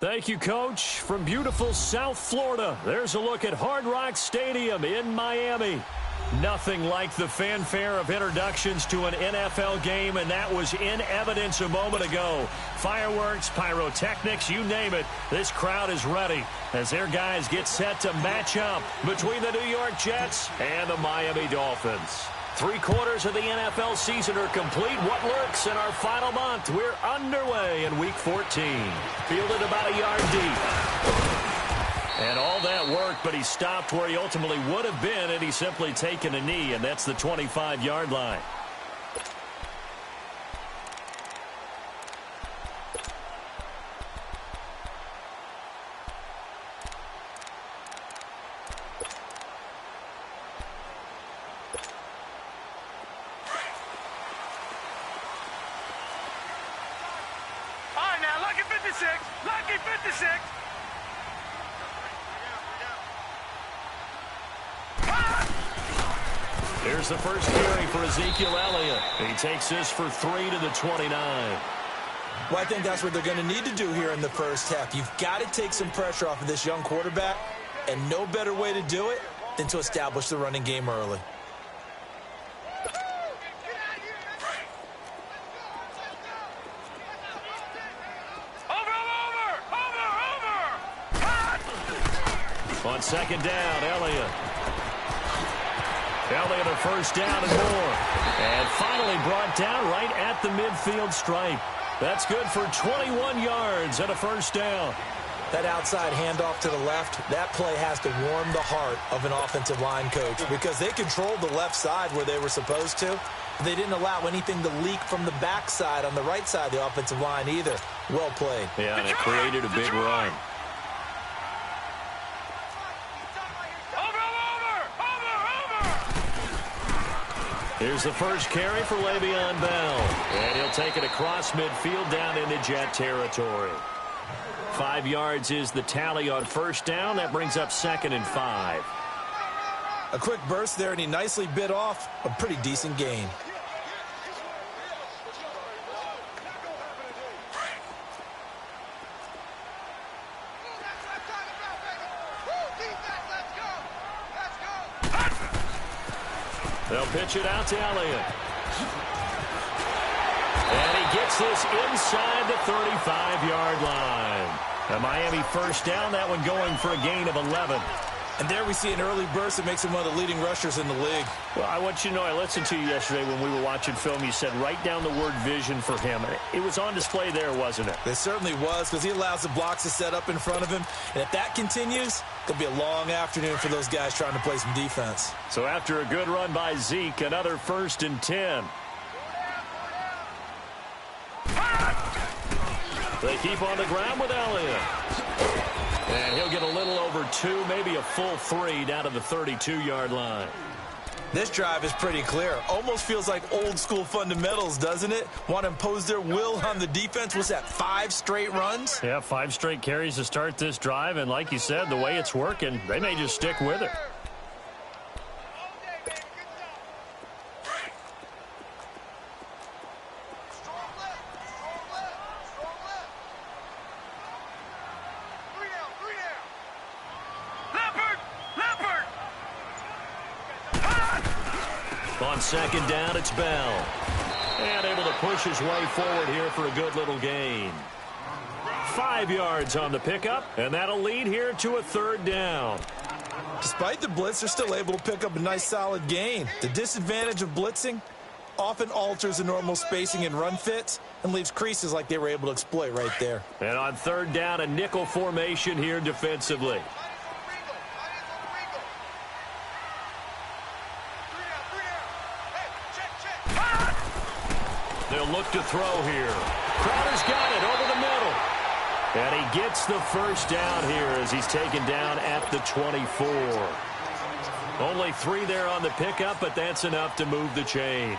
Thank you, Coach. From beautiful South Florida, there's a look at Hard Rock Stadium in Miami. Nothing like the fanfare of introductions to an NFL game, and that was in evidence a moment ago. Fireworks, pyrotechnics, you name it. This crowd is ready as their guys get set to match up between the New York Jets and the Miami Dolphins. 3/4 of the NFL season are complete. What lurks in our final month? We're underway in Week 14. Fielded about a yard deep. And all that work, but he stopped where he ultimately would have been had he simply taken a knee, and that's the 25-yard line. Lucky 56. Here's the first carry for Ezekiel Elliott. He takes this for 3 to the 29. Well, I think that's what they're going to need to do here in the first half. You've got to take some pressure off of this young quarterback, and no better way to do it than to establish the running game early. On second down, Elliott a first down and more. And finally brought down right at the midfield stripe. That's good for 21 yards and a first down. That outside handoff to the left, that play has to warm the heart of an offensive line coach because they controlled the left side where they were supposed to. They didn't allow anything to leak from the backside on the right side of the offensive line either. Well played. Yeah, and it created a big run. Here's the first carry for Le'Veon Bell. And he'll take it across midfield down into Jet territory. 5 yards is the tally on first down. That brings up 2nd and 5. A quick burst there, and he nicely bit off a pretty decent gain. They'll pitch it out to Elliott. And he gets this inside the 35-yard line. A Miami first down, that one going for a gain of 11. And there we see an early burst that makes him one of the leading rushers in the league. Well, I want you to know, I listened to you yesterday when we were watching film. You said write down the word vision for him. It was on display there, wasn't it? It certainly was, because he allows the blocks to set up in front of him. And if that continues, it'll be a long afternoon for those guys trying to play some defense. So after a good run by Zeke, another 1st and 10. They keep on the ground with Elliott. And he'll get a little over 2, maybe a full 3 down to the 32-yard line. This drive is pretty clear. Almost feels like old-school fundamentals, doesn't it? Want to impose their will on the defense. Was that 5 straight runs? Yeah, 5 straight carries to start this drive. And like you said, the way it's working, they may just stick with it. On second down, it's Bell. And able to push his way forward here for a good little gain. 5 yards on the pickup, and that'll lead here to a 3rd down. Despite the blitz, they're still able to pick up a nice solid gain. The disadvantage of blitzing often alters the normal spacing and run fits and leaves creases like they were able to exploit right there. And on 3rd down, a nickel formation here defensively. They'll look to throw here. Crowder's got it over the middle. And he gets the first down here as he's taken down at the 24. Only 3 there on the pickup, but that's enough to move the chains.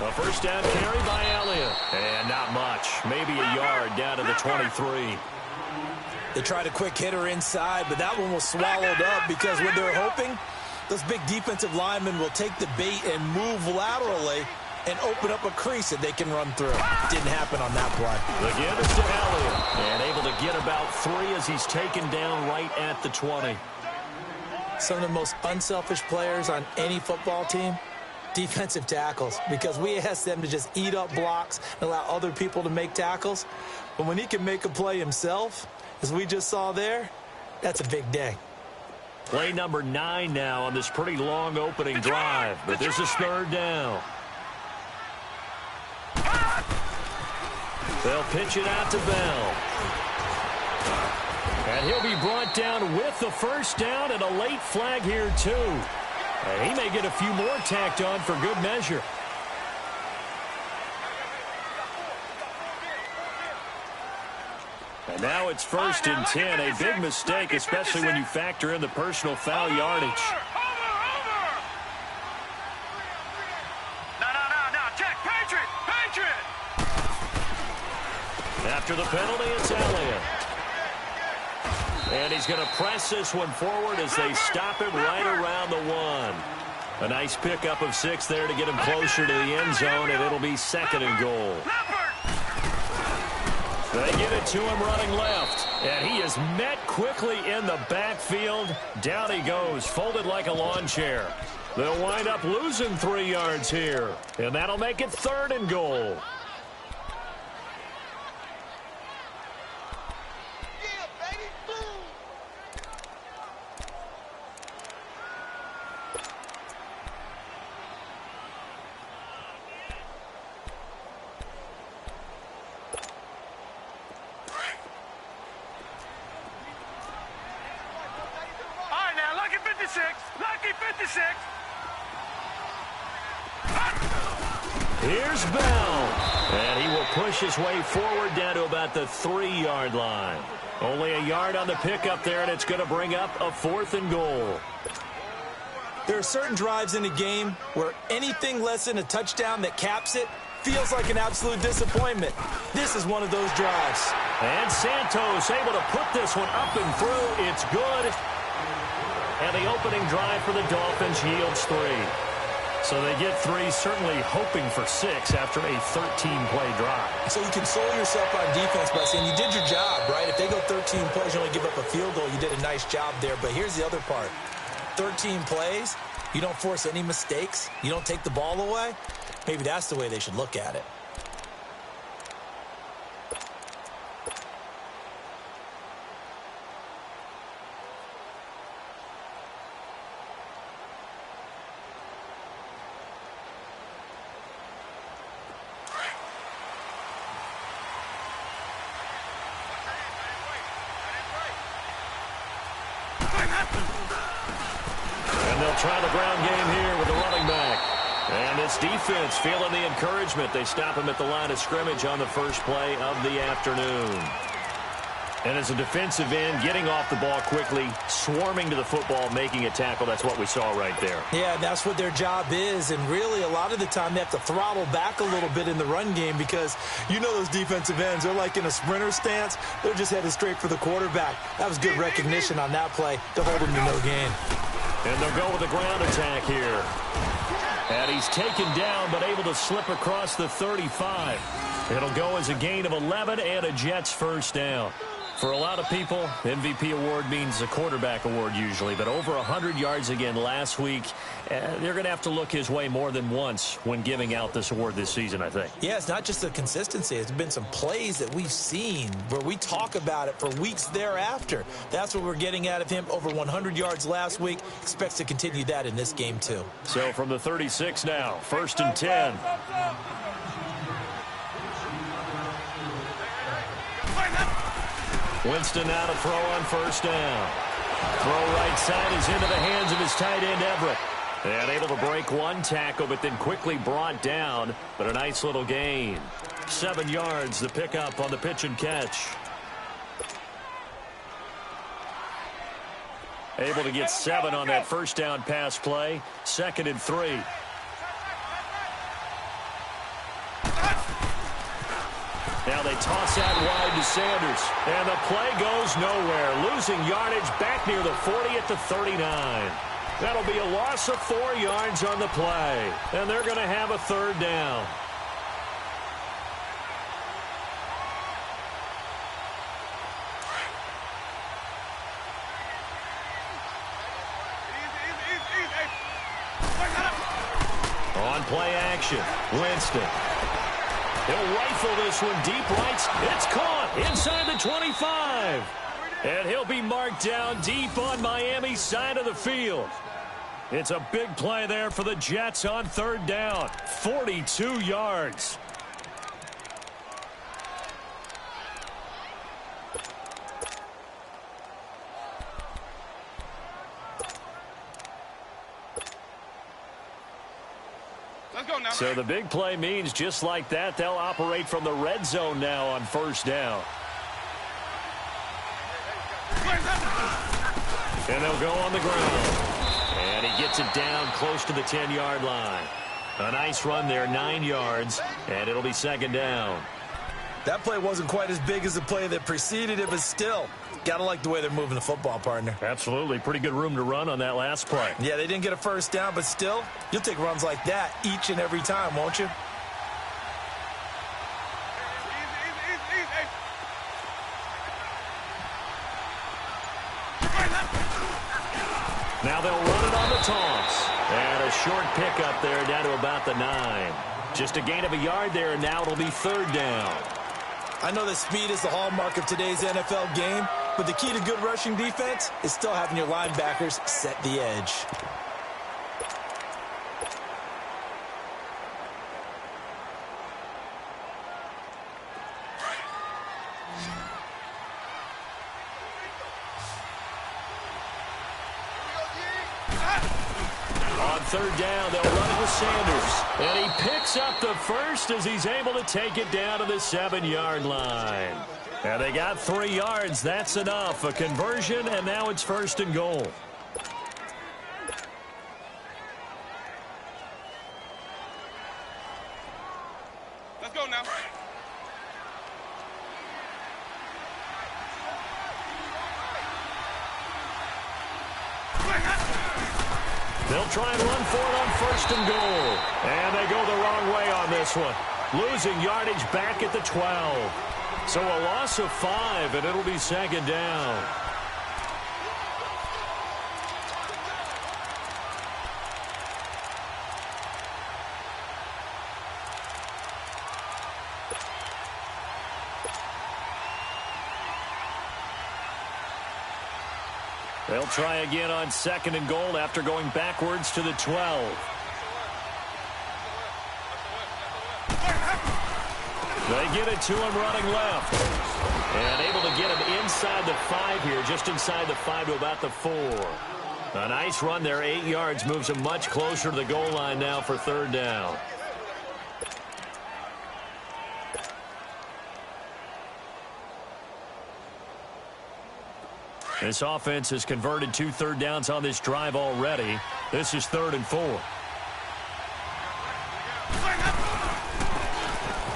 A first down carry by Elliott. And not much. Maybe a yard down to the 23. They tried a quick hitter inside, but that one was swallowed up because what they're hoping Those big defensive linemen will take the bait and move laterally and open up a crease that they can run through. Didn't happen on that play. The give is to Elliott, and able to get about 3 as he's taken down right at the 20. Some of the most unselfish players on any football team, defensive tackles, because we ask them to just eat up blocks and allow other people to make tackles. But when he can make a play himself, as we just saw there, that's a big day. Play number 9 now on this pretty long opening drive, but this is 3rd down. They'll pitch it out to Bell. And he'll be brought down with the first down and a late flag here, too. And he may get a few more tacked on for good measure. And now it's 1st and 10. A big mistake, especially when you factor in the personal foul yardage. After the penalty, it's Elliott. And he's going to press this one forward as they stop him right around the 1. A nice pickup of 6 there to get him closer to the end zone, and it'll be 2nd and goal. They give it to him running left, and he is met quickly in the backfield. Down he goes, folded like a lawn chair. They'll wind up losing 3 yards here, and that'll make it 3rd and goal. Here's Bell, and he will push his way forward down to about the 3-yard line. Only a yard on the pickup there, and it's going to bring up a 4th and goal. There are certain drives in a game where anything less than a touchdown that caps it feels like an absolute disappointment. This is one of those drives. And Santos able to put this one up and through. It's good. And the opening drive for the Dolphins yields 3. So they get 3, certainly hoping for 6 after a 13-play drive. So you console yourself on defense by saying you did your job, right? If they go 13 plays, you only give up a field goal, you did a nice job there. But here's the other part. 13 plays, you don't force any mistakes, you don't take the ball away. Maybe that's the way they should look at it. And they'll try the ground game here with the running back. And this defense feeling the encouragement. They stop him at the line of scrimmage on the first play of the afternoon. And as a defensive end, getting off the ball quickly, swarming to the football, making a tackle, that's what we saw right there. Yeah, that's what their job is. And really, a lot of the time, they have to throttle back a little bit in the run game because you know those defensive ends, they're like in a sprinter stance. They're just headed straight for the quarterback. That was good recognition on that play to hold him to no gain. And they'll go with the ground attack here. And he's taken down, but able to slip across the 35. It'll go as a gain of 11 and a Jets first down. For a lot of people, MVP award means a quarterback award usually, but over 100 yards again last week. They're going to have to look his way more than once when giving out this award this season, I think. Yeah, it's not just the consistency. It's been some plays that we've seen where we talk about it for weeks thereafter. That's what we're getting out of him. Over 100 yards last week. Expects to continue that in this game, too. So from the 36 now, 1st and 10. Winston now to throw on first down. Throw right side is into the hands of his tight end, Everett. And able to break one tackle, but then quickly brought down. But a nice little gain. 7 yards, the pickup on the pitch and catch. Able to get 7 on that first down pass play. 2nd and 3. Now they toss out wide to Sanders. And the play goes nowhere. Losing yardage back near the 40 at the 39. That'll be a loss of 4 yards on the play. And they're going to have a third down. On play action, Winston. He'll rifle this one deep right. It's caught inside the 25. And he'll be marked down deep on Miami's side of the field. It's a big play there for the Jets on third down. 42 yards. So the big play means just like that, they'll operate from the red zone now on first down. And they'll go on the ground. And he gets it down close to the 10-yard line. A nice run there, 9 yards, and it'll be second down. That play wasn't quite as big as the play that preceded it, but still, got to like the way they're moving the football, partner. Absolutely. Pretty good room to run on that last play. Yeah, they didn't get a first down, but still, you'll take runs like that each and every time, won't you? Now they'll run it on the toss. And a short pickup there down to about the 9. Just a gain of a yard there, and now it'll be third down. I know that speed is the hallmark of today's NFL game, but the key to good rushing defense is still having your linebackers set the edge. On third down, they'll run it with Sanders. And he picks up the first as he's able to take it down to the 7-yard line. And they got 3 yards. That's enough. A conversion, and now it's first and goal. Let's go now. They'll try and run for it on first and goal. And they go the wrong way on this one. Losing yardage back at the 12. So a loss of 5, and it'll be second down. They'll try again on second and goal after going backwards to the 12. They get it to him running left. And able to get him inside the 5 here, just inside the 5 to about the 4. A nice run there, 8 yards, moves him much closer to the goal line now for third down. This offense has converted 2 third downs on this drive already. This is 3rd and 4.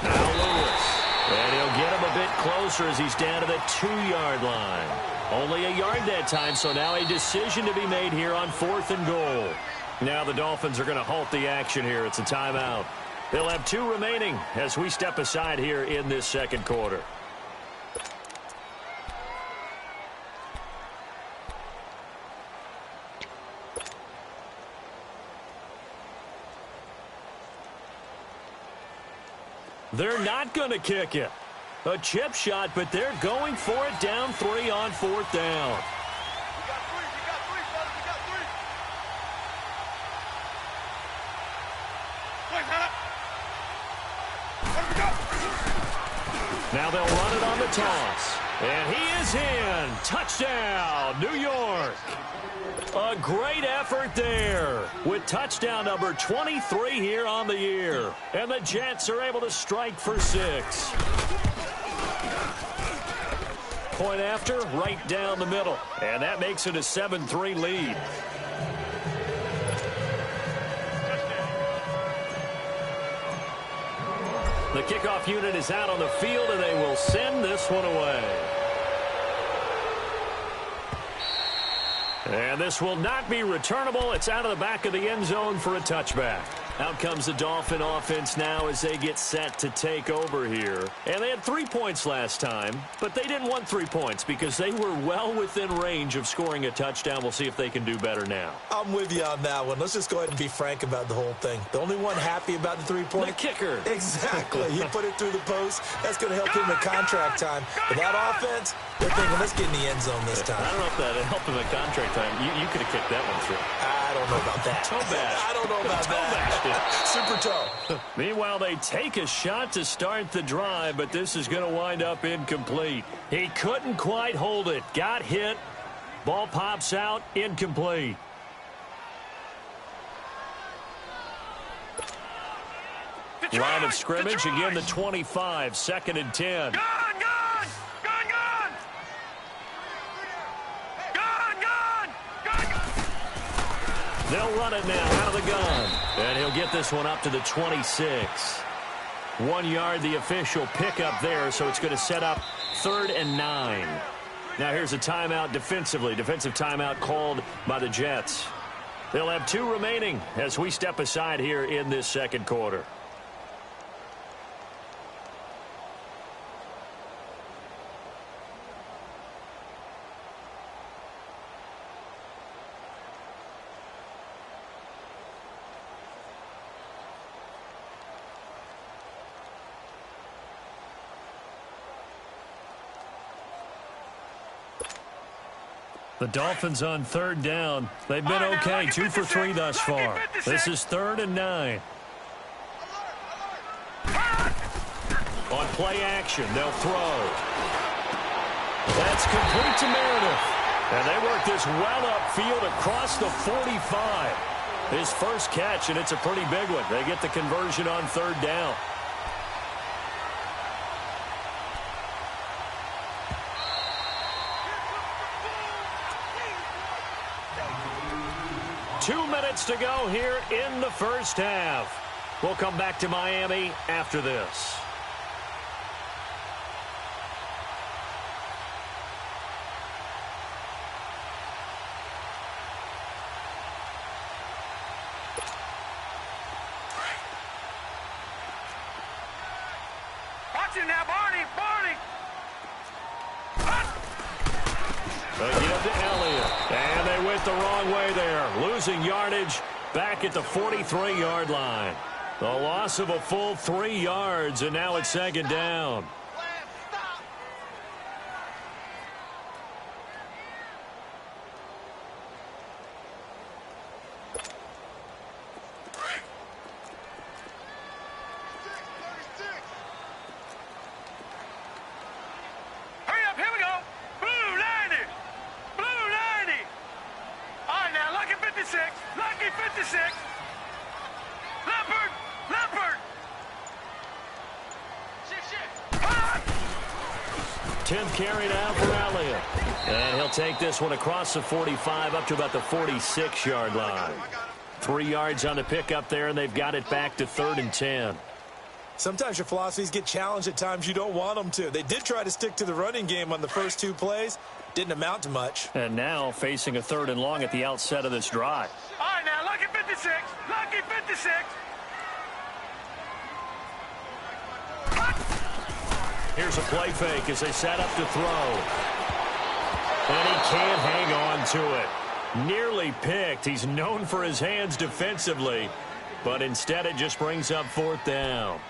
Now Lewis. And he'll get him a bit closer as he's down to the 2-yard line. Only a yard that time, so now a decision to be made here on 4th and goal. Now the Dolphins are going to halt the action here. It's a timeout. They'll have 2 remaining as we step aside here in this second quarter. They're not going to kick it. A chip shot, but they're going for it down 3 on 4th down. Now they'll run it on the toss. And he is in. Touchdown, New York. A great effort there with touchdown number 23 here on the year. And the Jets are able to strike for 6. Point after, right down the middle. And that makes it a 7-3 lead. The kickoff unit is out on the field, and they will send this one away. And this will not be returnable. It's out of the back of the end zone for a touchback. Out comes the Dolphin offense now as they get set to take over here. And they had 3 points last time, but they didn't want 3 points because they were well within range of scoring a touchdown. We'll see if they can do better now. I'm with you on that one. Let's just go ahead and be frank about the whole thing. The only one happy about the 3-point? The kicker. Exactly. He put it through the post. That's going to help him in contract time. But that offense, they're thinking, let's get in the end zone this time. I don't know if that helped him in contract time. You could have kicked that one through. I don't know about that. Toe bash. I don't know about that. Super toe. Meanwhile, they take a shot to start the drive, but this is going to wind up incomplete. He couldn't quite hold it. Got hit. Ball pops out. Incomplete. Detroit, Line of scrimmage, Detroit. again the 25, 2nd and 10. Gone! They'll run it now out of the gun. And he'll get this one up to the 26. 1 yard, the official pickup there, so it's going to set up 3rd and 9. Now here's a timeout defensively. Defensive timeout called by the Jets. They'll have 2 remaining as we step aside here in this second quarter. The Dolphins on 3rd down. They've been okay, 2 for 3 thus far. This is 3rd and 9. On play action, they'll throw. That's complete to Meredith. And they work this well upfield across the 45. His first catch, and it's a pretty big one. They get the conversion on 3rd down. Two minutes to go here in the first half. We'll come back to Miami after this. Watch it now, Barney! They give to Elliott. And they went the wrong way there. Losing yardage back at the 43-yard line. The loss of a full 3 yards, and now it's 2nd down. Carry now for Elliott. And he'll take this one across the 45 up to about the 46-yard line. 3 yards on the pickup there, and they've got it back to 3rd and 10. Sometimes your philosophies get challenged at times you don't want them to. They did try to stick to the running game on the first 2 plays. Didn't amount to much. And now facing a 3rd and long at the outset of this drive. All right, now, lucky 56. Lucky 56. Here's a play fake as they set up to throw. And he can't hang on to it. Nearly picked. He's known for his hands defensively, but instead it just brings up 4th down.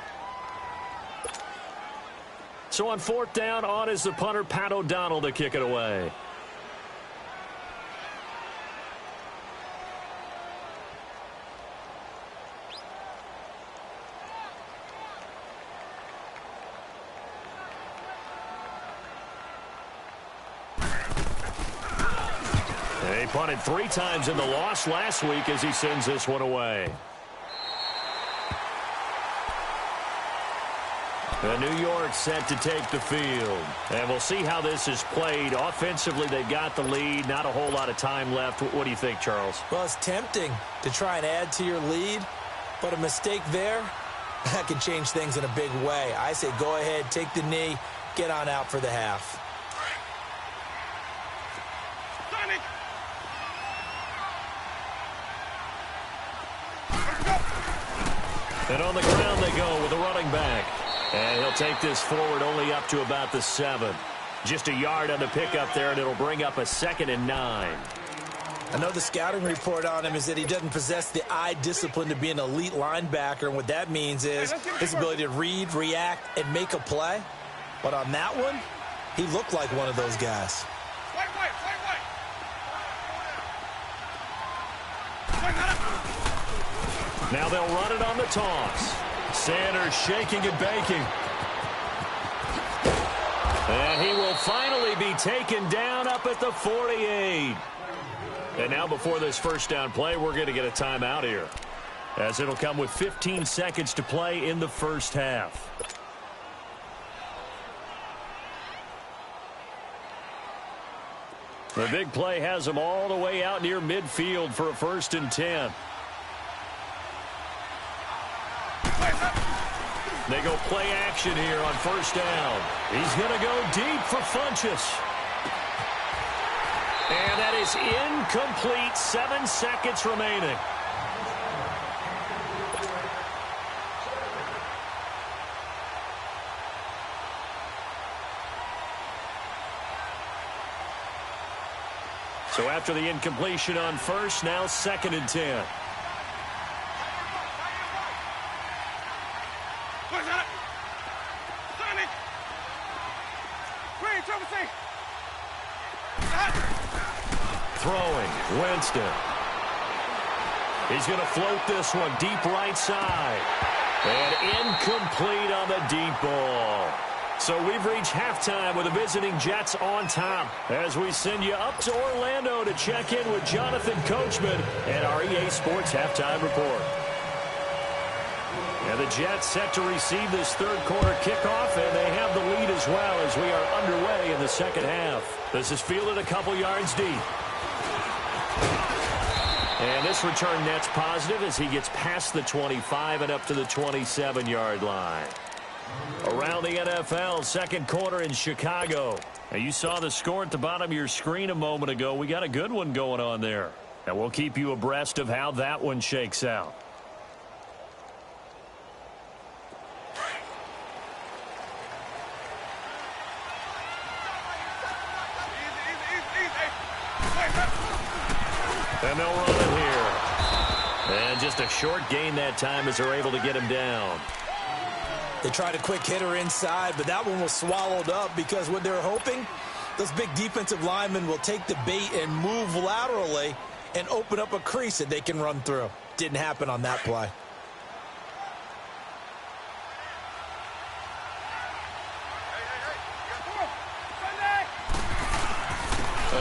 So on 4th down, on is the punter, Pat O'Donnell, to kick it away. He punted 3 times in the loss last week as he sends this one away. And New York set to take the field. And we'll see how this is played. Offensively, they've got the lead. Not a whole lot of time left. What do you think, Charles? Well, it's tempting to try and add to your lead, but a mistake there, that can change things in a big way. I say go ahead, take the knee, get on out for the half. And on the ground they go with a running back. And he'll take this forward only up to about the 7. Just a yard on the pickup there, and it'll bring up a 2nd and 9. I know the scouting report on him is that he doesn't possess the eye discipline to be an elite linebacker, and what that means is his ability to read, react, and make a play. But on that one, he looked like one of those guys. Now they'll run it on the toss. Sanders shaking and baking. And he will finally be taken down up at the 48. And now before this first down play, we're going to get a timeout here, as it'll come with 15 seconds to play in the first half. The big play has them all the way out near midfield for a 1st and 10. They go play action here on 1st down. He's going to go deep for Funchess. And that is incomplete. 7 seconds remaining. So after the incompletion on 1st, now 2nd and 10. Throwing, Winston. He's going to float this one deep right side. And incomplete on the deep ball. So we've reached halftime with the visiting Jets on top, as we send you up to Orlando to check in with Jonathan Coachman and our EA Sports Halftime Report. And the Jets set to receive this third quarter kickoff, and they have the lead as well as we are underway in the second half. This is fielded a couple yards deep. And this return net's positive as he gets past the 25 and up to the 27-yard line. Around the NFL, second quarter in Chicago. Now, you saw the score at the bottom of your screen a moment ago. We got a good one going on there. And we'll keep you abreast of how that one shakes out. And they'll run it here. And just a short gain that time as they're able to get him down. They tried a quick hitter inside, but that one was swallowed up because what they're hoping, those big defensive linemen will take the bait and move laterally and open up a crease that they can run through. Didn't happen on that play.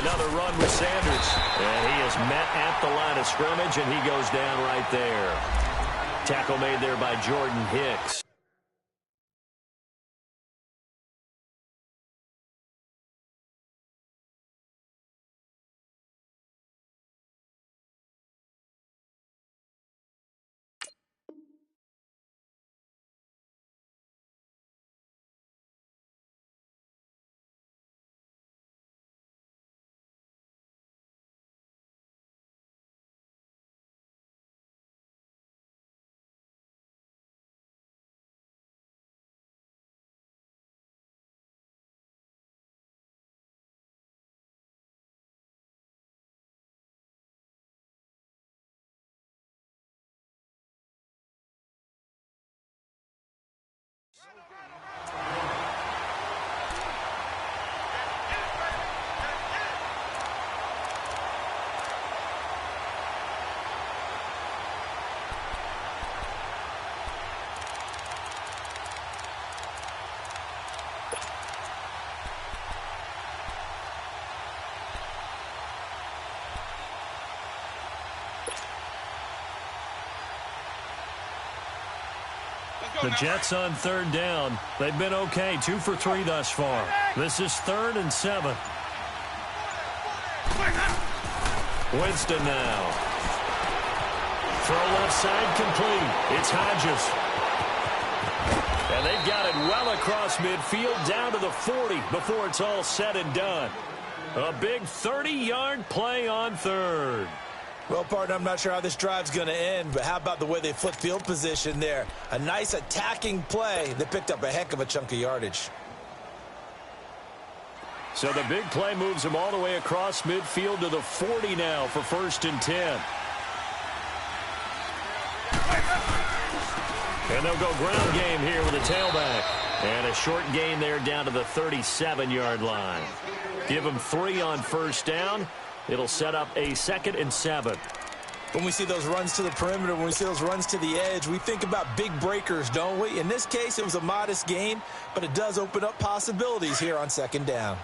Another run with Sanders. And he is met at the line of scrimmage, and he goes down right there. Tackle made there by Jordan Hicks. The Jets on third down. They've been okay, 2 for 3 thus far. This is 3rd and 7. Winston now. Throw left side complete. It's Hodges. And they've got it well across midfield down to the 40 before it's all said and done. A big 30-yard play on third. Well, partner, I'm not sure how this drive's going to end, but how about the way they flipped field position there? A nice attacking play that picked up a heck of a chunk of yardage. So the big play moves them all the way across midfield to the 40 now for 1st and 10. And they'll go ground game here with a tailback. And a short gain there down to the 37-yard line. Give them 3 on 1st down. It'll set up a 2nd and 7. When we see those runs to the perimeter, when we see those runs to the edge, we think about big breakers, don't we? In this case, it was a modest gain, but it does open up possibilities here on 2nd down.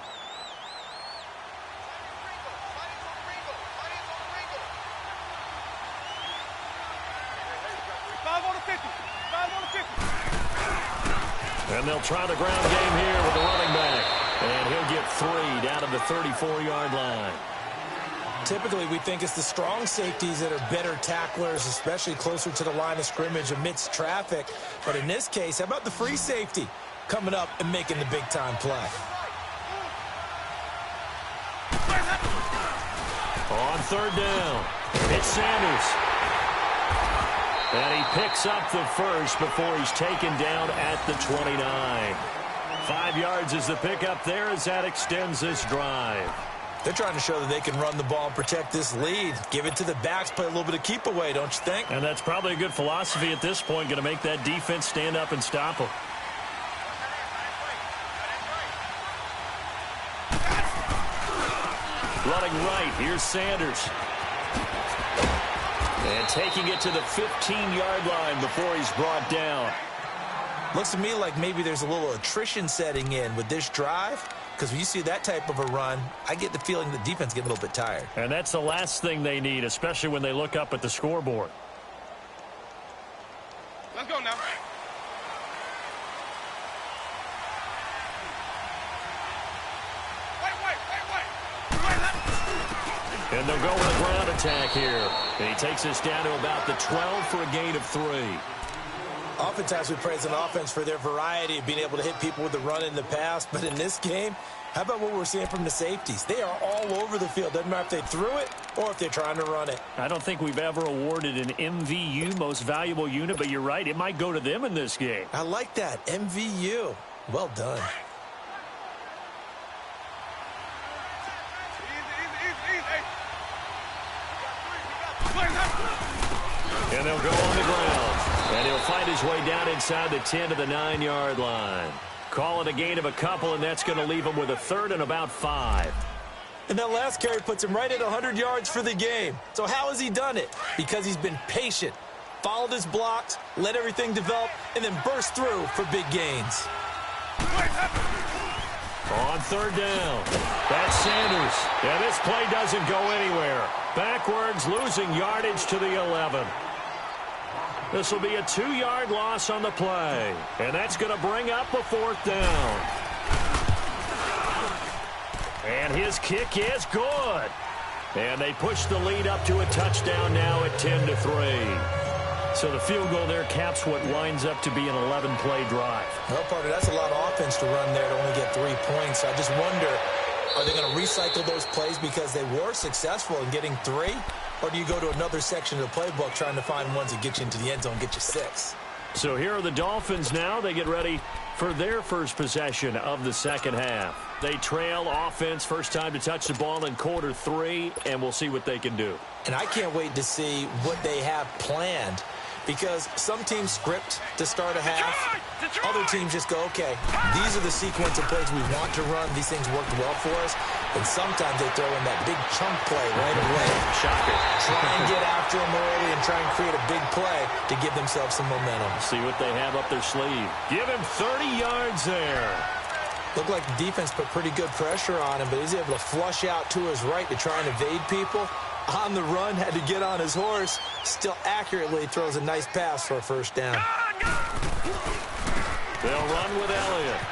And they'll try the ground game here with the running back. And he'll get 3 down to the 34-yard line. Typically, we think it's the strong safeties that are better tacklers, especially closer to the line of scrimmage amidst traffic. But in this case, how about the free safety coming up and making the big-time play? On 3rd down, it's Sanders. And he picks up the first before he's taken down at the 29. 5 yards is the pickup there as that extends this drive. They're trying to show that they can run the ball and protect this lead. Give it to the backs, play a little bit of keep away, don't you think? And that's probably a good philosophy at this point, going to make that defense stand up and stop them. Running right, here's Sanders. And taking it to the 15-yard line before he's brought down. Looks to me like maybe there's a little attrition setting in with this drive, because when you see that type of a run, I get the feeling the defense getting a little bit tired. And that's the last thing they need, especially when they look up at the scoreboard. Let's go now. And they'll go with a ground attack here. And he takes us down to about the 12 for a gain of 3. Oftentimes we praise an offense for their variety of being able to hit people with the run in the past. But in this game, how about what we're seeing from the safeties? They are all over the field. Doesn't matter if they threw it or if they're trying to run it. I don't think we've ever awarded an MVU, most valuable unit, but you're right. It might go to them in this game. I like that. MVU. Well done. And they'll go on the ground. And he'll find his way down inside the 10 to the 9-yard line. Call it a gain of a couple, and that's going to leave him with a 3rd and about 5. And that last carry puts him right at 100 yards for the game. So how has he done it? Because he's been patient, followed his blocks, let everything develop, and then burst through for big gains. On 3rd down, that's Sanders. And this play doesn't go anywhere. Backwards, losing yardage to the 11. This will be a 2-yard loss on the play. And that's going to bring up a 4th down. And his kick is good. And they push the lead up to a touchdown now at 10-3. So the field goal there caps what winds up to be an 11-play drive. Well, partner, that's a lot of offense to run there to only get 3 points. I just wonder, are they going to recycle those plays because they were successful in getting 3? Or do you go to another section of the playbook trying to find ones that get you into the end zone, get you 6? So here are the Dolphins now. They get ready for their first possession of the 2nd half. They trail offense, first time to touch the ball in quarter 3, and we'll see what they can do. And I can't wait to see what they have planned, because some teams script to start a half. Other teams just go, okay, these are the sequence of plays we want to run. These things worked well for us. And sometimes they throw in that big chunk play right away. Shocker. Try and get after them early and try and create a big play to give themselves some momentum. See what they have up their sleeve. Give him 30 yards there. Looked like the defense put pretty good pressure on him, but he's able to flush out to his right to try and evade people. On the run, had to get on his horse. Still accurately throws a nice pass for a 1st down. They'll run with Elliott.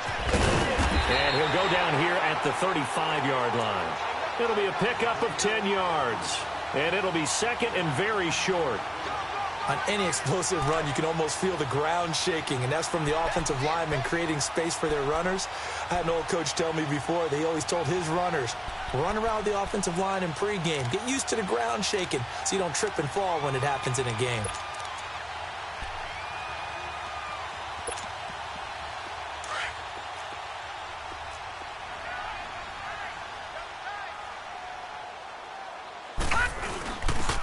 And he'll go down here at the 35-yard line. It'll be a pickup of 10 yards. And it'll be 2nd and very short. On any explosive run, you can almost feel the ground shaking, and that's from the offensive linemen creating space for their runners. I had an old coach tell me before, they always told his runners, Run around the offensive line in pregame. Get used to the ground shaking so you don't trip and fall when it happens in a game.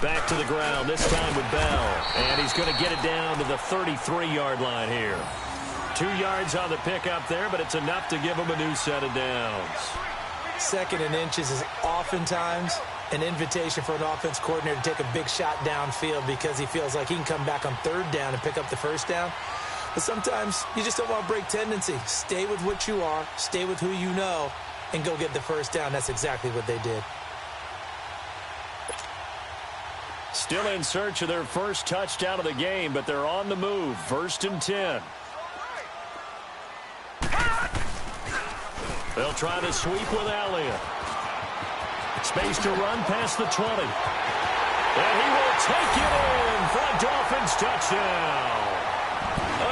Back to the ground, this time with Bell. And he's going to get it down to the 33-yard line here. 2 yards on the pickup there, but it's enough to give him a new set of downs. 2nd and inches is oftentimes an invitation for an offense coordinator to take a big shot downfield because he feels like he can come back on 3rd down and pick up the 1st down. But sometimes you just don't want to break tendency. Stay with what you are, stay with who you know, and go get the 1st down. That's exactly what they did. Still in search of their first touchdown of the game, but they're on the move. 1st and 10. They'll try to sweep with Elliott. Space to run past the 20. And he will take it in for a Dolphins touchdown.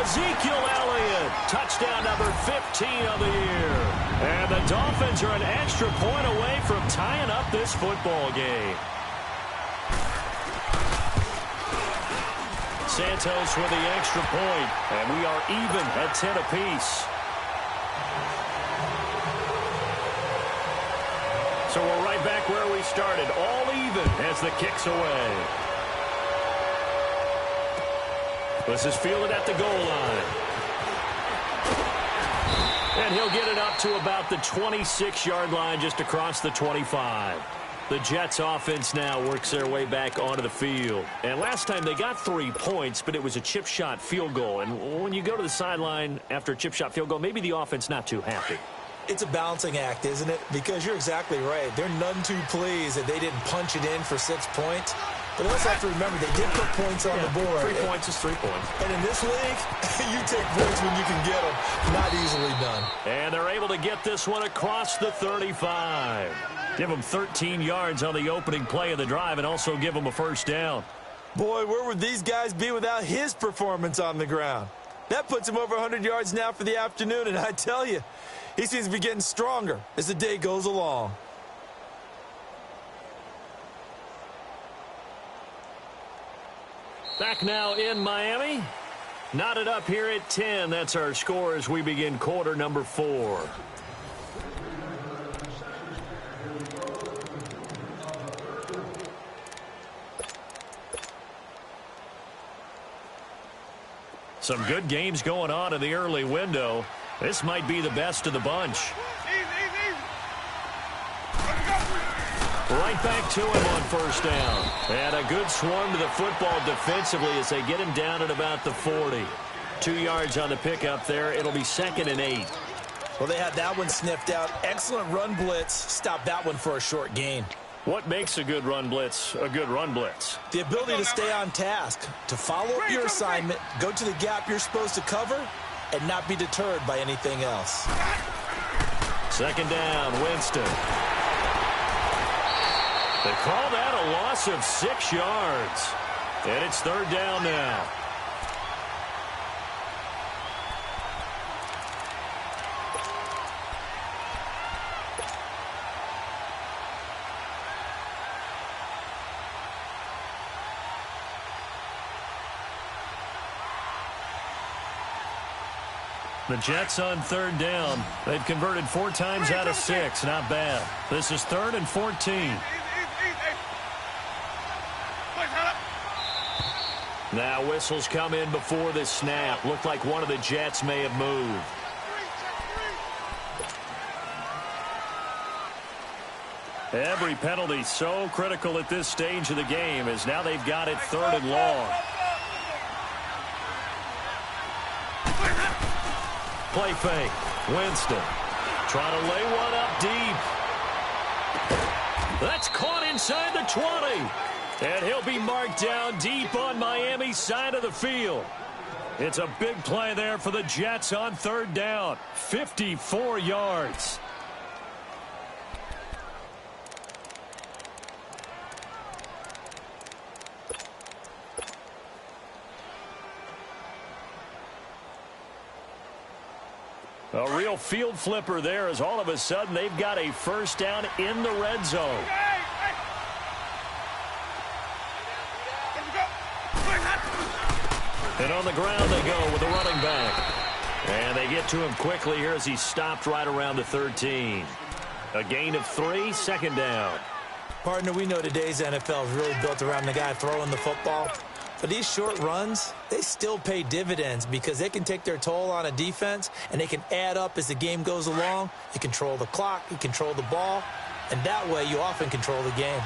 Ezekiel Elliott, touchdown number 15 of the year. And the Dolphins are an extra point away from tying up this football game. Santos with the extra point, and we are even at 10 apiece. So we're right back where we started, all even as the kick's away. This is fielded at the goal line. And he'll get it up to about the 26-yard line, just across the 25. The Jets offense now works their way back onto the field. And last time they got 3 points, but it was a chip shot field goal. And when you go to the sideline after a chip shot field goal, maybe the offense not too happy. It's a balancing act, isn't it? Because you're exactly right. They're none too pleased that they didn't punch it in for 6 points. But they also have to remember they did put points on the board. 3 points is 3 points. And in this league, you take points when you can get them. Not easily done. And they're able to get this one across the 35. Give them 13 yards on the opening play of the drive and also give them a 1st down. Boy, where would these guys be without his performance on the ground? That puts him over 100 yards now for the afternoon, and I tell you, he seems to be getting stronger as the day goes along. Back now in Miami. Knotted up here at 10. That's our score as we begin quarter number 4. Some good games going on in the early window. This might be the best of the bunch. Right back to him on 1st down. And a good swarm to the football defensively as they get him down at about the 40. 2 yards on the pickup there. It'll be 2nd and 8. Well, they had that one sniffed out. Excellent run blitz. Stopped that one for a short gain. What makes a good run blitz a good run blitz? The ability to stay on task, to follow up your assignment, go to the gap you're supposed to cover, and not be deterred by anything else. 2nd down, Winston. They call that a loss of 6 yards. And it's 3rd down now. The Jets on 3rd down. They've converted 4 times out of 6. Not bad. This is 3rd and 14. Now whistles come in before the snap. Looked like one of the Jets may have moved. Every penalty so critical at this stage of the game as now they've got it 3rd and long. Play fake. Winston trying to lay one up deep. That's caught inside the 20. And he'll be marked down deep on Miami's side of the field. It's a big play there for the Jets on 3rd down. 54 yards. A real field flipper there as all of a sudden they've got a first down in the red zone. And on the ground they go with the running back. And they get to him quickly here as he stopped right around the 13. A gain of 3, second down. Partner, we know today's NFL is really built around the guy throwing the football. But these short runs, they still pay dividends because they can take their toll on a defense and they can add up as the game goes along. You control the clock, you control the ball, and that way you often control the game.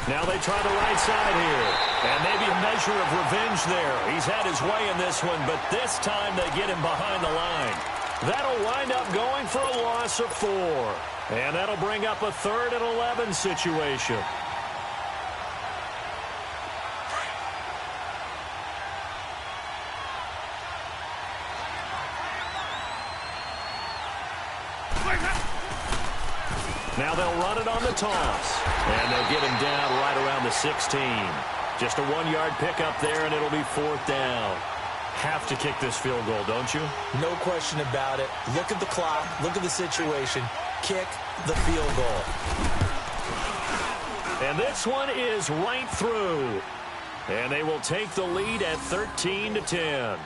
Now they try the right side here. And maybe a measure of revenge there. He's had his way in this one, but this time they get him behind the line. That'll wind up going for a loss of 4. And that'll bring up a 3rd and 11 situation. Now they'll run it on the toss. And they'll get him down right around the 16. Just a 1-yard pickup there, and it'll be 4th down. Have to kick this field goal, don't you? No question about it. Look at the clock. Look at the situation. Kick the field goal. And this one is right through. And they will take the lead at 13-10.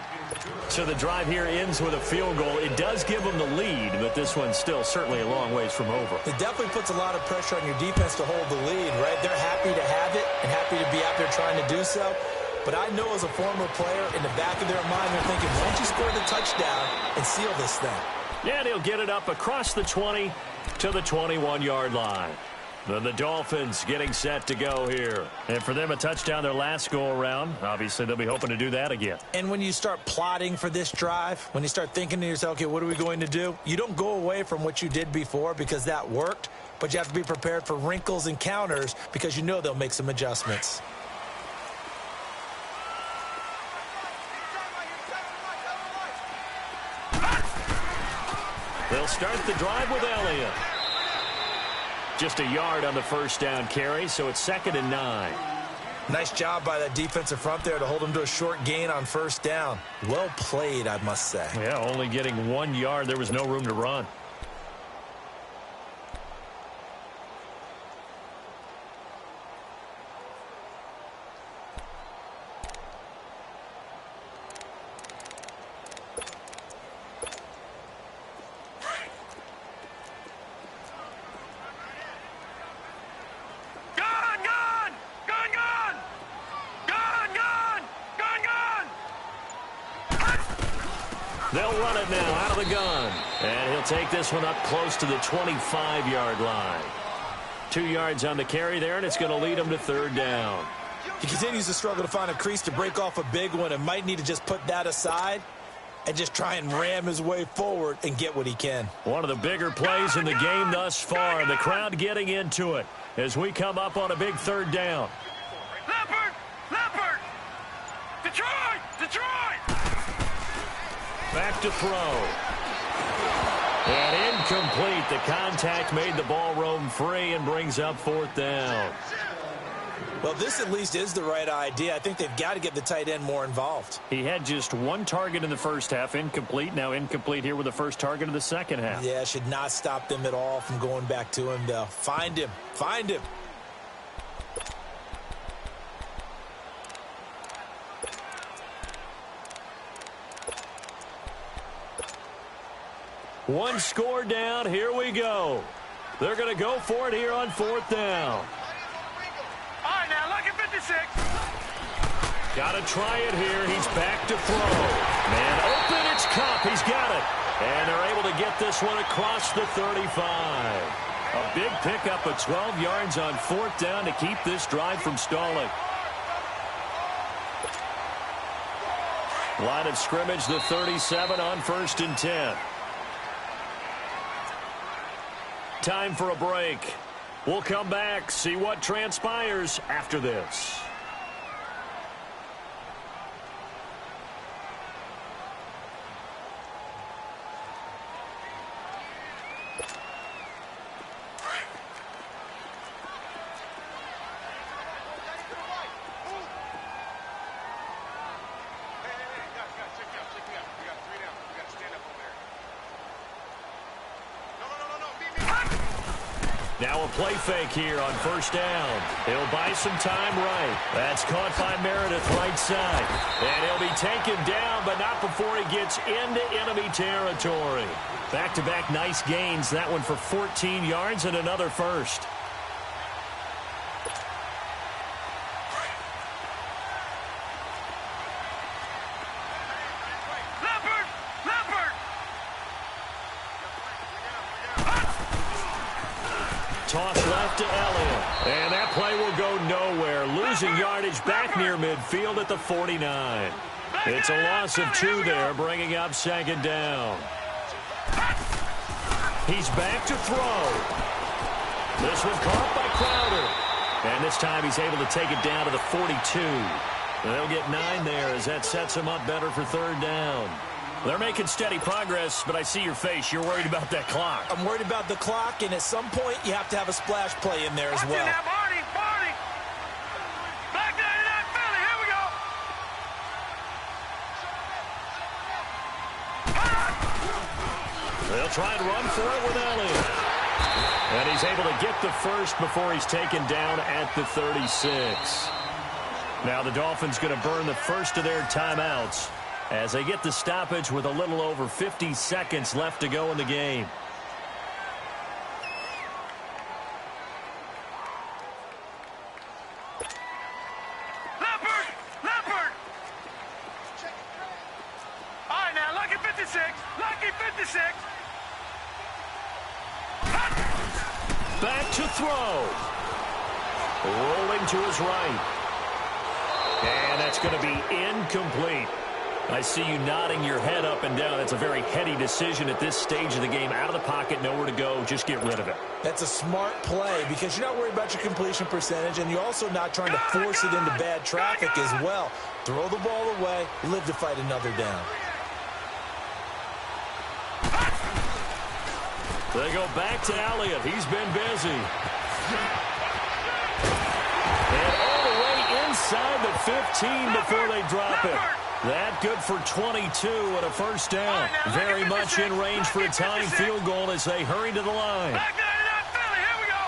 So the drive here ends with a field goal. It does give them the lead, but this one's still certainly a long ways from over. It definitely puts a lot of pressure on your defense to hold the lead, right? They're happy to have it and happy to be out there trying to do so. But I know as a former player, in the back of their mind, they're thinking, why don't you score the touchdown and seal this thing? Yeah, and he'll get it up across the 20 to the 21-yard line. Then the Dolphins getting set to go here. And for them, a touchdown their last go-around. Obviously, they'll be hoping to do that again. And when you start plotting for this drive, when you start thinking to yourself, okay, what are we going to do? You don't go away from what you did before because that worked, but you have to be prepared for wrinkles and counters because you know they'll make some adjustments. They'll start the drive with Elliott. Just a yard on the first down carry, so it's 2nd and 9. Nice job by that defensive front there to hold them to a short gain on first down. Well played, I must say. Yeah, only getting 1 yard. There was no room to run. They'll run it now out of the gun. And he'll take this one up close to the 25-yard line. 2 yards on the carry there, and it's going to lead him to 3rd down. He continues to struggle to find a crease to break off a big one and might need to just put that aside and just try and ram his way forward and get what he can. One of the bigger plays in the game thus far. The crowd getting into it as we come up on a big 3rd down. Leopard! Leopard! Detroit! Detroit! Back to throw. And incomplete. The contact made the ball roam free and brings up 4th down. Well, this at least is the right idea. I think they've got to get the tight end more involved. He had just 1 target in the first half, incomplete. Now incomplete here with the first target of the second half. Yeah, should not stop them at all from going back to him, though. Find him. Find him. One score down. Here we go. They're going to go for it here on 4th down. All right, now look at 56. Got to try it here. He's back to throw. Man open. It's Cup. He's got it. And they're able to get this one across the 35. A big pickup of 12 yards on 4th down to keep this drive from stalling. Line of scrimmage, the 37 on 1st and 10. Time for a break. We'll come back, see what transpires after this. Now a play fake here on first down. He'll buy some time right. That's caught by Meredith right side. And he'll be taken down, but not before he gets into enemy territory. Back-to-back nice gains. That one for 14 yards and another first. Toss left to Elliott. And that play will go nowhere. Losing yardage back near midfield at the 49. It's a loss of 2 there, bringing up second down. He's back to throw. This one caught by Crowder. And this time he's able to take it down to the 42. They'll get 9 there as that sets him up better for third down. They're making steady progress, but I see your face. You're worried about that clock. I'm worried about the clock, and at some point, you have to have a splash play in there as well. Now, Marty. Back 99 Philly. Here we go. They'll try and run for it with Elliott. And he's able to get the first before he's taken down at the 36. Now the Dolphins going to burn the first of their timeouts as they get the stoppage with a little over 50 seconds left to go in the game. Leopard! All right, now, lucky 56. Lucky 56. Back to throw. Rolling to his right. And that's going to be incomplete. I see you nodding your head up and down. It's a very heady decision at this stage of the game. Out of the pocket, nowhere to go. Just get rid of it. That's a smart play because you're not worried about your completion percentage, and you're also not trying to force it into bad traffic as well. Throw the ball away, live to fight another down. They go back to Elliott. He's been busy. And all the way inside the 15 before they drop it. That good for 22 and a first down. Very much in range for a tying field goal as they hurry to the line. Back 99 Philly. Here we go.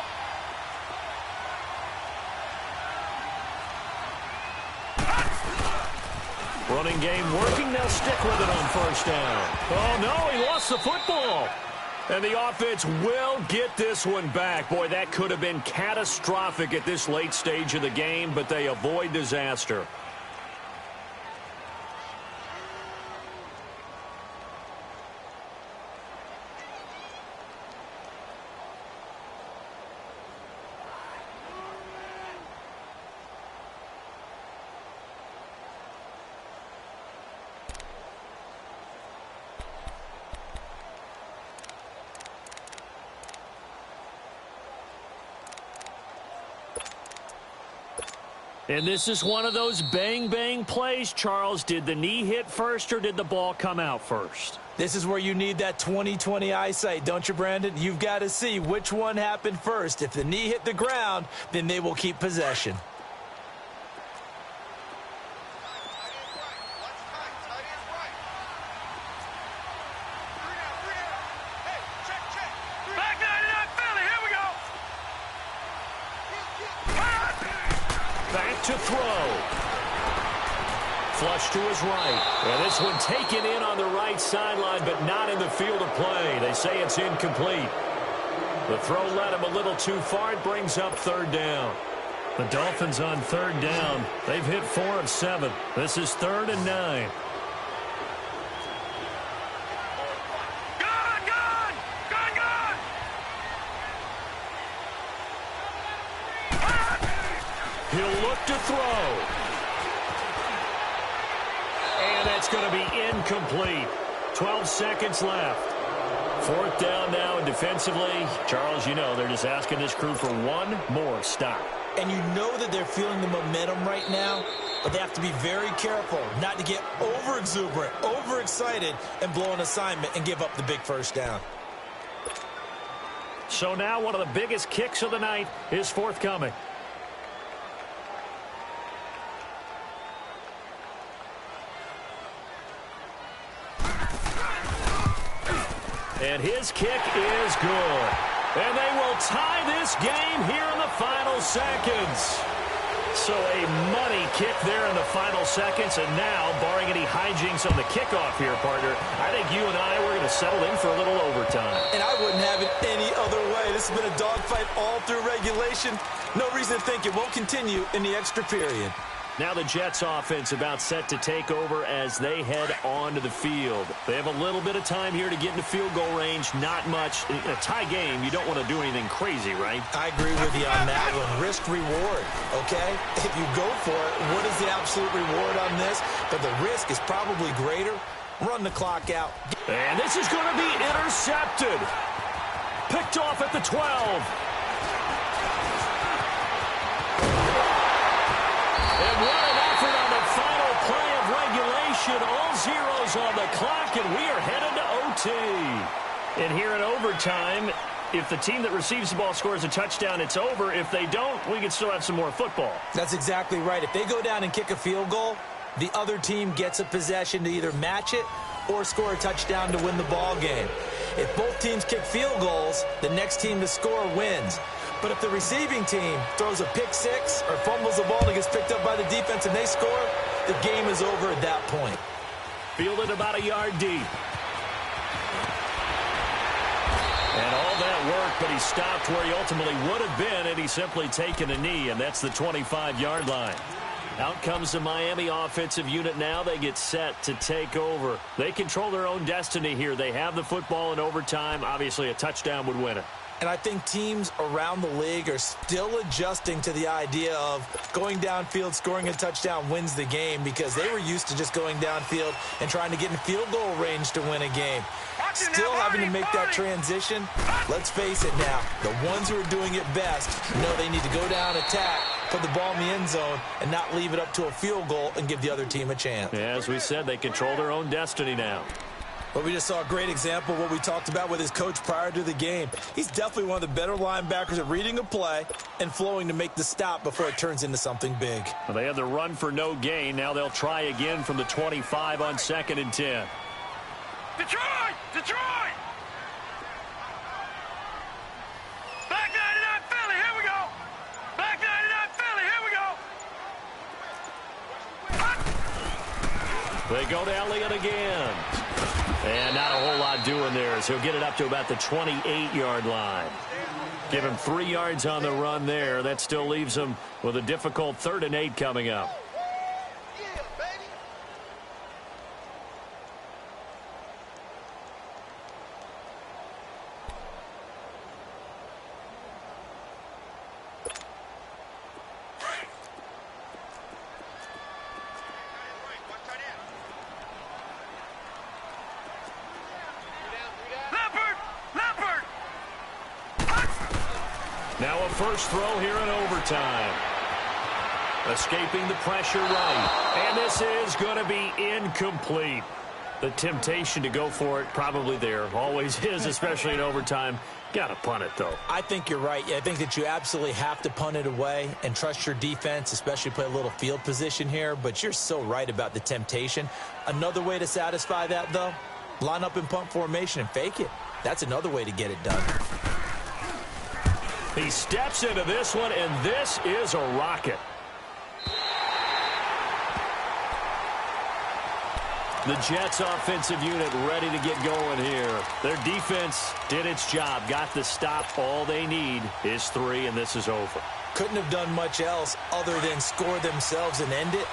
Running game working. They'll stick with it on first down. Oh, no, he lost the football. And the offense will get this one back. Boy, that could have been catastrophic at this late stage of the game, but they avoid disaster. And this is one of those bang-bang plays, Charles. Did the knee hit first or did the ball come out first? This is where you need that 20/20 eyesight, don't you, Brandon? You've got to see which one happened first. If the knee hit the ground, then they will keep possession. To throw. Flush to his right. And this one taken in on the right sideline, but not in the field of play. They say it's incomplete. The throw led him a little too far. It brings up third down. The Dolphins on third down. They've hit 4 of 7. This is 3rd and 9. He'll look to throw. And that's going to be incomplete. 12 seconds left. 4th down now, and defensively, Charles, you know, they're just asking this crew for one more stop. And you know that they're feeling the momentum right now, but they have to be very careful not to get over-exuberant, overexcited, and blow an assignment and give up the big first down. So now one of the biggest kicks of the night is forthcoming. And his kick is good. And they will tie this game here in the final seconds. So a money kick there in the final seconds. And now, barring any hijinks on the kickoff here, partner, I think you and I were going to settle in for a little overtime. And I wouldn't have it any other way. This has been a dogfight all through regulation. No reason to think it won't continue in the extra period. Now the Jets offense about set to take over as they head onto the field. They have a little bit of time here to get into field goal range. Not much. In a tie game, you don't want to do anything crazy, right? I agree with you on that one. Risk reward, okay? If you go for it, what is the absolute reward on this? But the risk is probably greater. Run the clock out. And this is going to be intercepted. Picked off at the 12. And what an effort on the final play of regulation. All zeros on the clock, and we are headed to OT. And here in overtime, if the team that receives the ball scores a touchdown, it's over. If they don't, we can still have some more football. That's exactly right. If they go down and kick a field goal, the other team gets a possession to either match it or score a touchdown to win the ball game. If both teams kick field goals, the next team to score wins. But if the receiving team throws a pick six or fumbles the ball and gets picked up by the defense and they score, the game is over at that point. Fielded about a yard deep. And all that work, but he stopped where he ultimately would have been had he simply taken a knee, and that's the 25-yard line. Out comes the Miami offensive unit now. They get set to take over. They control their own destiny here. They have the football in overtime. Obviously, a touchdown would win it. And I think teams around the league are still adjusting to the idea of going downfield, scoring a touchdown wins the game, because they were used to just going downfield and trying to get in field goal range to win a game. Still having to make that transition. Let's face it now, the ones who are doing it best know they need to go down, attack, put the ball in the end zone, and not leave it up to a field goal and give the other team a chance. Yeah, as we said, they control their own destiny now. Well, we just saw a great example of what we talked about with his coach prior to the game. He's definitely one of the better linebackers at reading a play and flowing to make the stop before it turns into something big. Well, they had the run for no gain. Now they'll try again from the 25 on 2nd and 10. Detroit! Detroit! Back 99 Philly, here we go! Back 99 Philly, here we go! They go to Elliott again. And not a whole lot doing there as he'll get it up to about the 28-yard line. Give him 3 yards on the run there. That still leaves him with a difficult 3rd and 8 coming up. Now a first throw here in overtime. Escaping the pressure right. And this is going to be incomplete. The temptation to go for it probably there. Always is, especially in overtime. Got to punt it, though. I think you're right. I think that you absolutely have to punt it away and trust your defense, especially play a little field position here. But you're so right about the temptation. Another way to satisfy that, though, line up in punt formation and fake it. That's another way to get it done. He steps into this one, and this is a rocket. The Jets offensive unit ready to get going here. Their defense did its job, got the stop. All they need is 3, and this is over. Couldn't have done much else other than score themselves and end it.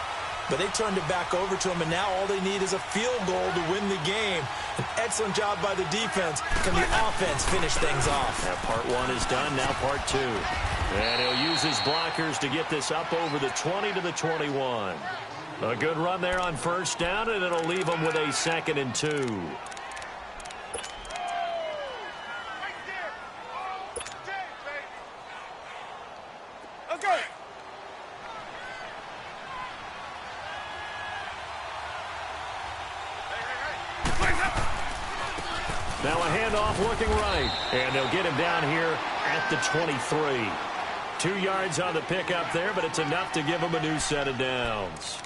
But they turned it back over to them, and now all they need is a field goal to win the game. An excellent job by the defense. Can the offense finish things off? Now part 1 is done, now part 2. And he'll use his blockers to get this up over the 20 to the 21. A good run there on first down, and it'll leave them with a 2nd and 2. Okay. Now a handoff looking right. And they'll get him down here at the 23. 2 yards on the pickup there, but it's enough to give him a new set of downs.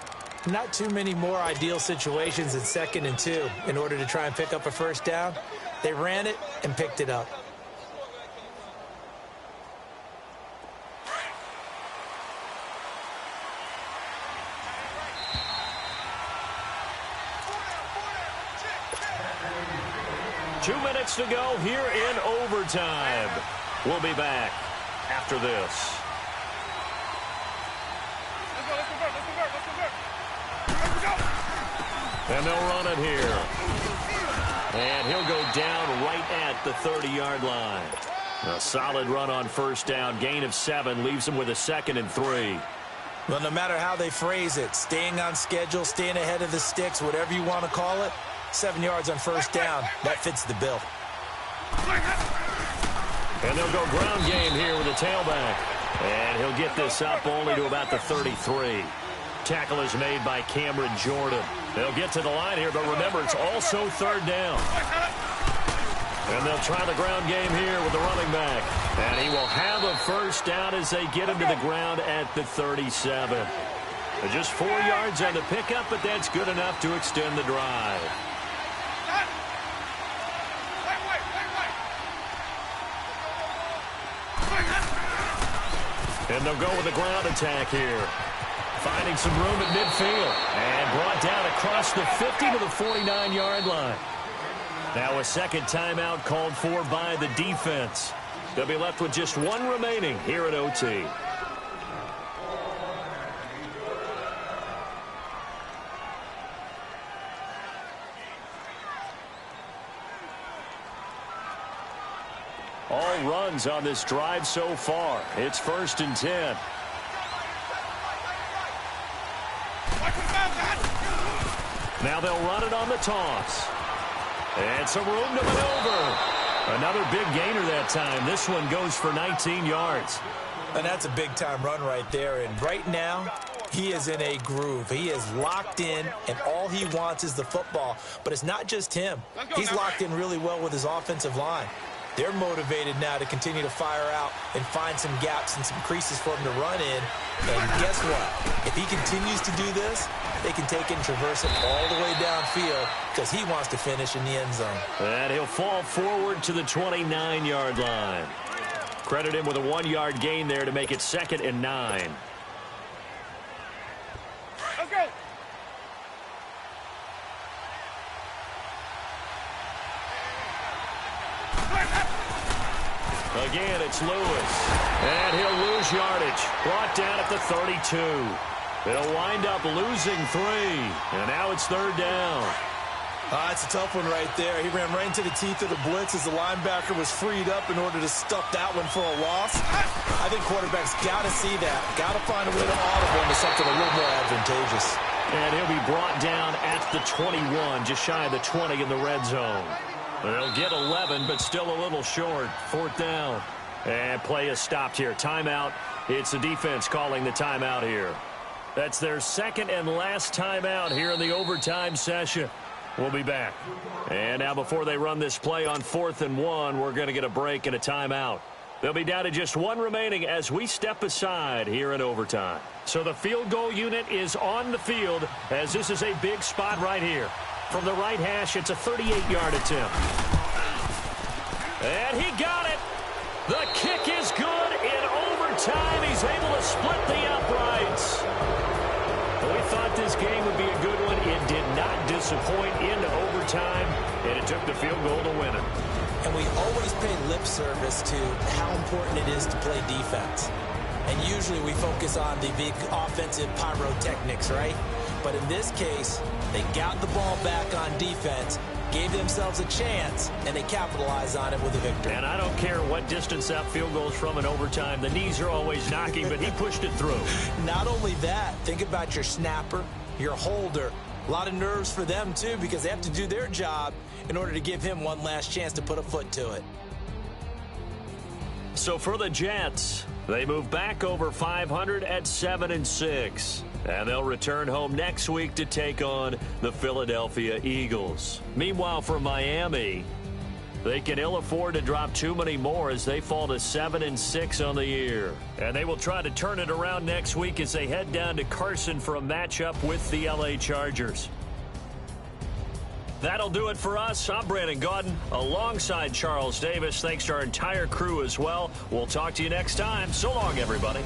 Not too many more ideal situations in 2nd and 2 in order to try and pick up a first down. They ran it and picked it up. 2 minutes to go here in overtime. We'll be back after this. And they'll run it here. And he'll go down right at the 30-yard line. A solid run on first down. Gain of 7 leaves him with a 2nd and 3. Well, no matter how they phrase it, staying on schedule, staying ahead of the sticks, whatever you want to call it, 7 yards on first down, that fits the bill. And they'll go ground game here with a tailback. And he'll get this up only to about the 33. Tackle is made by Cameron Jordan. They'll get to the line here, but remember, it's also 3rd down. And they'll try the ground game here with the running back. And he will have a first down as they get him to the ground at the 37. Just 4 yards on the pickup, but that's good enough to extend the drive. And they'll go with a ground attack here. Finding some room at midfield. And brought down across the 50 to the 49-yard line. Now a second timeout called for by the defense. They'll be left with just 1 remaining here at OT. All runs on this drive so far. It's 1st and 10. Now they'll run it on the toss. And some room to maneuver. Another big gainer that time. This one goes for 19 yards. And that's a big-time run right there. And right now, he is in a groove. He is locked in, and all he wants is the football. But it's not just him. He's locked in really well with his offensive line. They're motivated now to continue to fire out and find some gaps and some creases for him to run in. And guess what? If he continues to do this, they can take it and traverse it all the way downfield because he wants to finish in the end zone. And he'll fall forward to the 29-yard line. Credit him with a 1-yard gain there to make it 2nd and 9. Let's go. Again, it's Lewis. And he'll lose yardage. Brought down at the 32. They'll wind up losing 3. And now it's 3rd down. It's a tough one right there. He ran right into the teeth of the blitz as the linebacker was freed up in order to stuff that one for a loss. I think quarterbacks got to see that. Got to find a way to audible into something a little more advantageous. And he'll be brought down at the 21, just shy of the 20 in the red zone. They'll get 11, but still a little short. 4th down. And play is stopped here. Timeout. It's the defense calling the timeout here. That's their 2nd and last timeout here in the overtime session. We'll be back. And now before they run this play on 4th and 1, we're going to get a break and a timeout. They'll be down to just 1 remaining as we step aside here in overtime. So the field goal unit is on the field as this is a big spot right here. From the right hash, it's a 38-yard attempt. And he got it. The kick is good in overtime. He's able to split the uprights. We thought this game would be a good one. It did not disappoint into overtime, and it took the field goal to win it. And we always pay lip service to how important it is to play defense. And usually we focus on the big offensive pyrotechnics, right? But in this case, they got the ball back on defense, gave themselves a chance, and they capitalized on it with a victory. And I don't care what distance that field goes from in overtime. The knees are always knocking, but he pushed it through. Not only that, think about your snapper, your holder. A lot of nerves for them, too, because they have to do their job in order to give him one last chance to put a foot to it. So for the Jets, they move back over 500 at 7-6. And they'll return home next week to take on the Philadelphia Eagles. Meanwhile, for Miami, they can ill afford to drop too many more as they fall to 7-6 on the year. And they will try to turn it around next week as they head down to Carson for a matchup with the LA Chargers. That'll do it for us. I'm Brandon Gaudin alongside Charles Davis. Thanks to our entire crew as well. We'll talk to you next time. So long, everybody.